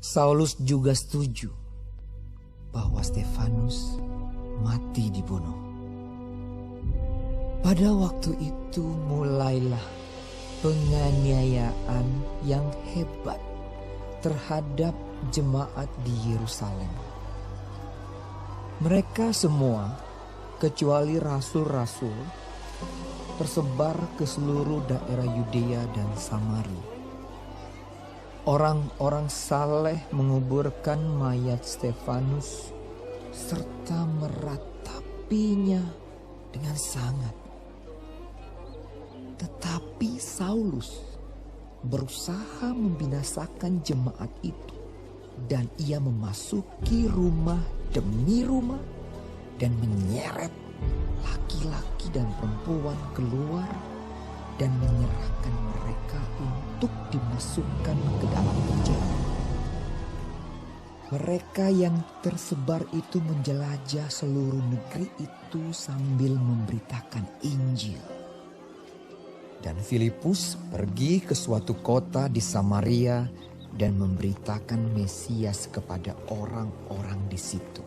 Saulus juga setuju bahwa Stefanus mati dibunuh. Pada waktu itu mulailah penganiayaan yang hebat terhadap jemaat di Yerusalem. Mereka semua, kecuali rasul-rasul, tersebar ke seluruh daerah Yudea dan Samaria. Orang-orang saleh menguburkan mayat Stefanus serta meratapinya dengan sangat. Tetapi Saulus berusaha membinasakan jemaat itu, dan ia memasuki rumah demi rumah dan menyeret laki-laki dan perempuan keluar dan menyerahkan mereka untuk dimasukkan ke dalam penjara. Mereka yang tersebar itu menjelajah seluruh negeri itu sambil memberitakan Injil. Dan Filipus pergi ke suatu kota di Samaria dan memberitakan Mesias kepada orang-orang di situ.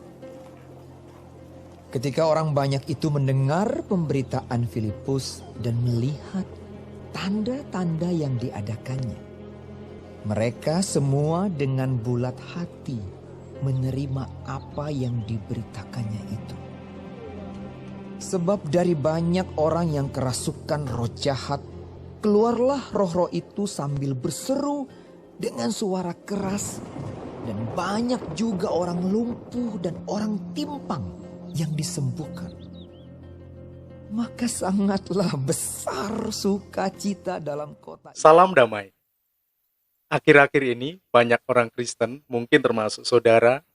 Ketika orang banyak itu mendengar pemberitaan Filipus dan melihat tanda-tanda yang diadakannya, mereka semua dengan bulat hati menerima apa yang diberitakannya itu. Sebab dari banyak orang yang kerasukan roh jahat, keluarlah roh-roh itu sambil berseru dengan suara keras, dan banyak juga orang lumpuh dan orang timpang yang disembuhkan. Maka sangatlah besar sukacita dalam kota. Salam damai. Akhir-akhir ini banyak orang Kristen, mungkin termasuk saudara,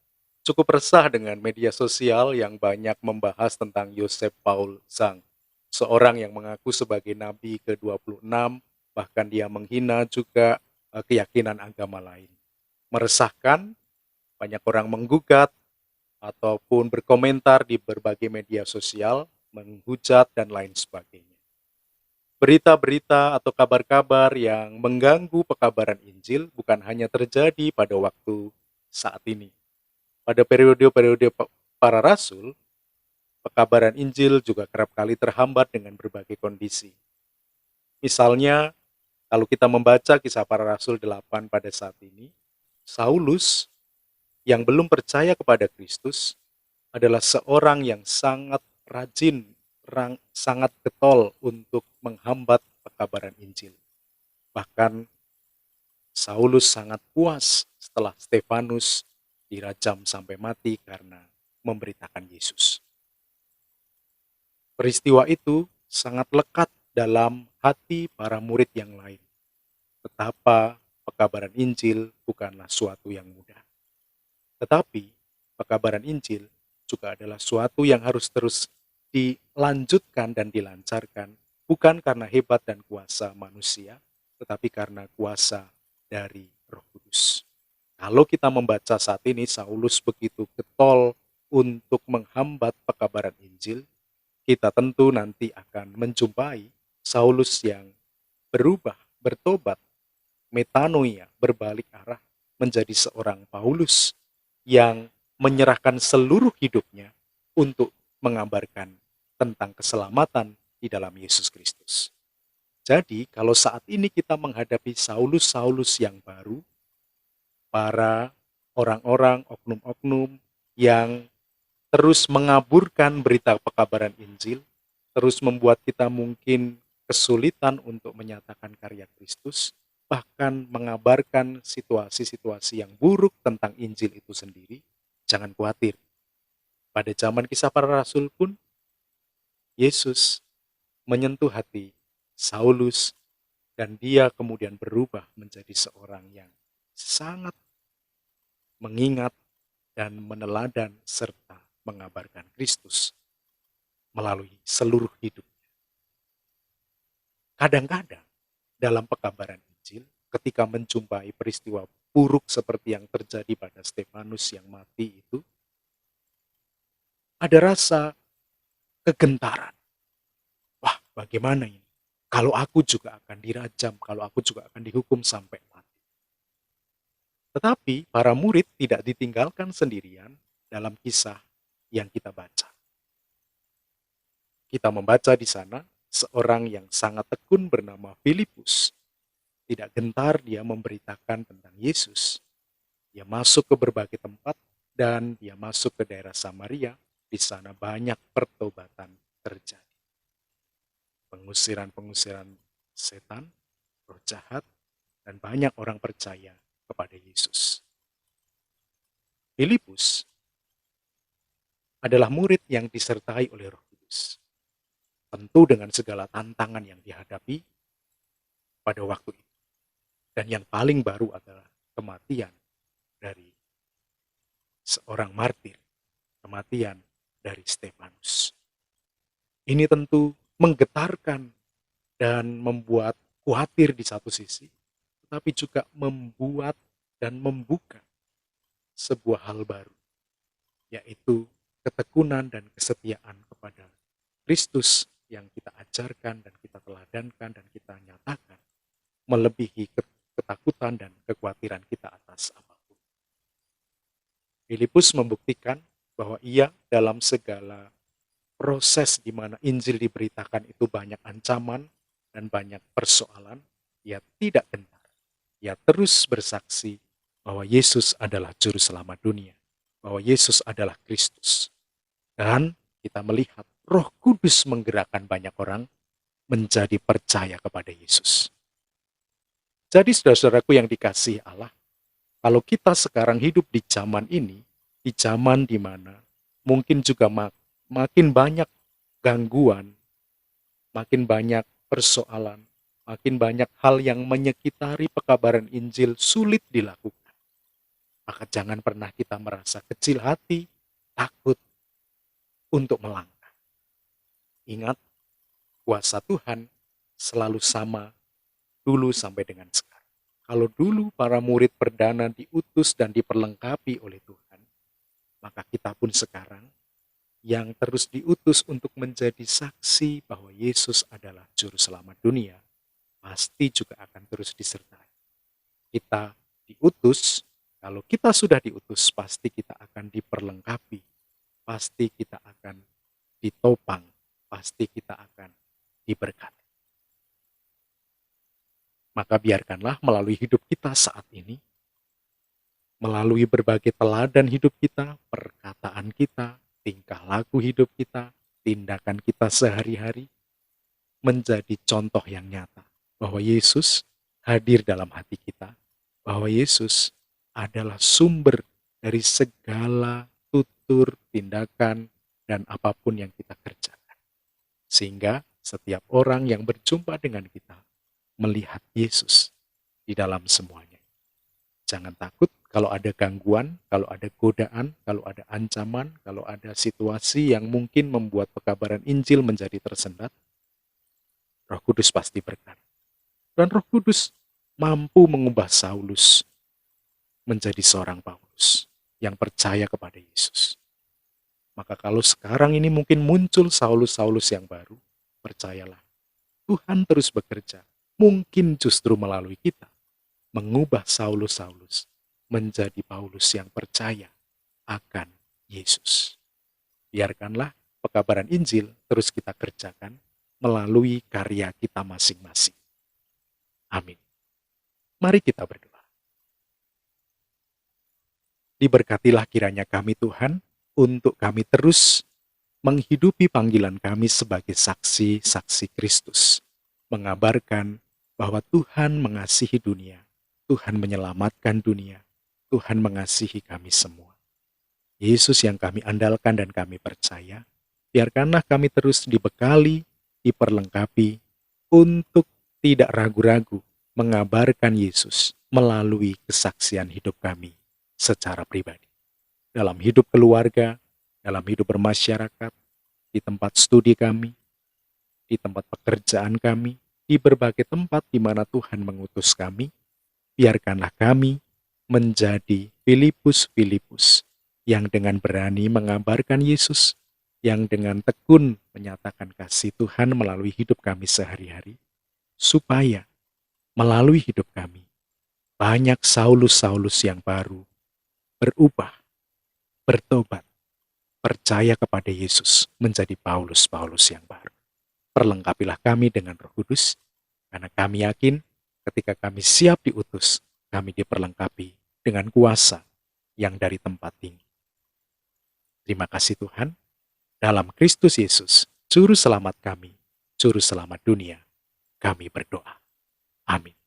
cukup resah dengan media sosial yang banyak membahas tentang Yosef Paul Zhang, seorang yang mengaku sebagai nabi ke-26, bahkan dia menghina juga keyakinan agama lain. Meresahkan, banyak orang menggugat ataupun berkomentar di berbagai media sosial, menghujat dan lain sebagainya. Berita-berita atau kabar-kabar yang mengganggu pekabaran Injil bukan hanya terjadi pada waktu saat ini. Pada periode-periode para rasul, pekabaran Injil juga kerap kali terhambat dengan berbagai kondisi. Misalnya, kalau kita membaca kisah para rasul 8 pada saat ini, Saulus yang belum percaya kepada Kristus adalah seorang yang sangat rajin, sangat getol untuk menghambat pekabaran Injil. Bahkan Saulus sangat puas setelah Stefanus dirajam sampai mati karena memberitakan Yesus. Peristiwa itu sangat lekat dalam hati para murid yang lain. Betapa pekabaran Injil bukanlah suatu yang mudah. Tetapi pekabaran Injil juga adalah suatu yang harus terus dilanjutkan dan dilancarkan, bukan karena hebat dan kuasa manusia, tetapi karena kuasa dari Roh Kudus. Kalau kita membaca saat ini, Saulus begitu getol untuk menghambat pekabaran Injil, kita tentu nanti akan menjumpai Saulus yang berubah, bertobat, metanoia, berbalik arah menjadi seorang Paulus yang menyerahkan seluruh hidupnya untuk mengabarkan tentang keselamatan di dalam Yesus Kristus. Jadi, kalau saat ini kita menghadapi Saulus-Saulus yang baru, para orang-orang, oknum-oknum yang terus mengaburkan berita pekabaran Injil, terus membuat kita mungkin kesulitan untuk menyatakan karya Kristus, bahkan mengabarkan situasi-situasi yang buruk tentang Injil itu sendiri, jangan khawatir. Pada zaman kisah para rasul pun, Yesus menyentuh hati Saulus dan dia kemudian berubah menjadi seorang yang sangat mengingat dan meneladan serta mengabarkan Kristus melalui seluruh hidupnya. Kadang-kadang dalam pekabaran Injil, ketika menjumpai peristiwa buruk seperti yang terjadi pada Stefanus yang mati itu, ada rasa kegentaran. Wah, bagaimana ini? Kalau aku juga akan dirajam, kalau aku juga akan dihukum sampai mati. Tetapi para murid tidak ditinggalkan sendirian dalam kisah yang kita baca. Kita membaca di sana seorang yang sangat tekun bernama Filipus. Tidak gentar dia memberitakan tentang Yesus. Dia masuk ke berbagai tempat dan dia masuk ke daerah Samaria. Di sana banyak pertobatan terjadi. Pengusiran-pengusiran setan, roh jahat, dan banyak orang percaya kepada Yesus. Filipus adalah murid yang disertai oleh Roh Kudus. Tentu dengan segala tantangan yang dihadapi pada waktu itu. Dan yang paling baru adalah kematian dari seorang martir, kematian dari Stefanus. Ini tentu menggetarkan dan membuat khawatir di satu sisi, tetapi juga membuat dan membuka sebuah hal baru, yaitu ketekunan dan kesetiaan kepada Kristus yang kita ajarkan dan kita teladankan dan kita nyatakan, melebihi ketakutan dan kekhawatiran kita atas apapun. Filipus membuktikan bahwa ia dalam segala proses di mana Injil diberitakan itu banyak ancaman dan banyak persoalan, ia tidak gentar. Ia terus bersaksi bahwa Yesus adalah juru selamat dunia, bahwa Yesus adalah Kristus. Dan kita melihat Roh Kudus menggerakkan banyak orang menjadi percaya kepada Yesus. Jadi saudara-saudaraku yang dikasihi Allah, kalau kita sekarang hidup di zaman ini, di zaman di mana mungkin juga makin banyak gangguan, makin banyak persoalan, makin banyak hal yang menyekitari pekabaran Injil sulit dilakukan. Maka jangan pernah kita merasa kecil hati, takut untuk melangkah. Ingat, kuasa Tuhan selalu sama dulu sampai dengan sekarang. Kalau dulu para murid perdana diutus dan diperlengkapi oleh Tuhan, maka kita pun sekarang yang terus diutus untuk menjadi saksi bahwa Yesus adalah juru selamat dunia, pasti juga akan terus disertai. Kita diutus, kalau kita sudah diutus, pasti kita akan diperlengkapi, pasti kita akan ditopang, pasti kita akan diberkati. Maka biarkanlah melalui hidup kita saat ini, melalui berbagai teladan hidup kita, perkataan kita, tingkah laku hidup kita, tindakan kita sehari-hari, menjadi contoh yang nyata bahwa Yesus hadir dalam hati kita, bahwa Yesus adalah sumber dari segala tutur, tindakan, dan apapun yang kita kerjakan. Sehingga setiap orang yang berjumpa dengan kita melihat Yesus di dalam semuanya. Jangan takut kalau ada gangguan, kalau ada godaan, kalau ada ancaman, kalau ada situasi yang mungkin membuat pekabaran Injil menjadi tersendat. Roh Kudus pasti berkat. Dan Roh Kudus mampu mengubah Saulus menjadi seorang Paulus yang percaya kepada Yesus. Maka kalau sekarang ini mungkin muncul Saulus-Saulus yang baru, percayalah, Tuhan terus bekerja, mungkin justru melalui kita, mengubah Saulus-Saulus menjadi Paulus yang percaya akan Yesus. Biarkanlah pekabaran Injil terus kita kerjakan melalui karya kita masing-masing. Amin. Mari kita berdoa. Diberkatilah kiranya kami Tuhan, untuk kami terus menghidupi panggilan kami sebagai saksi-saksi Kristus, mengabarkan bahwa Tuhan mengasihi dunia, Tuhan menyelamatkan dunia, Tuhan mengasihi kami semua. Yesus yang kami andalkan dan kami percaya, biarkanlah kami terus dibekali, diperlengkapi, untuk tidak ragu-ragu mengabarkan Yesus melalui kesaksian hidup kami secara pribadi. Dalam hidup keluarga, dalam hidup bermasyarakat, di tempat studi kami, di tempat pekerjaan kami, di berbagai tempat di mana Tuhan mengutus kami, biarkanlah kami menjadi Filipus-Filipus yang dengan berani mengabarkan Yesus, yang dengan tekun menyatakan kasih Tuhan melalui hidup kami sehari-hari, supaya melalui hidup kami, banyak Saulus-Saulus yang baru berubah, bertobat, percaya kepada Yesus menjadi Paulus-Paulus yang baru. Perlengkapilah kami dengan Roh Kudus, karena kami yakin ketika kami siap diutus, kami diperlengkapi dengan kuasa yang dari tempat tinggi. Terima kasih Tuhan, dalam Kristus Yesus, Juru Selamat kami, Juru Selamat dunia, kami berdoa. Amin.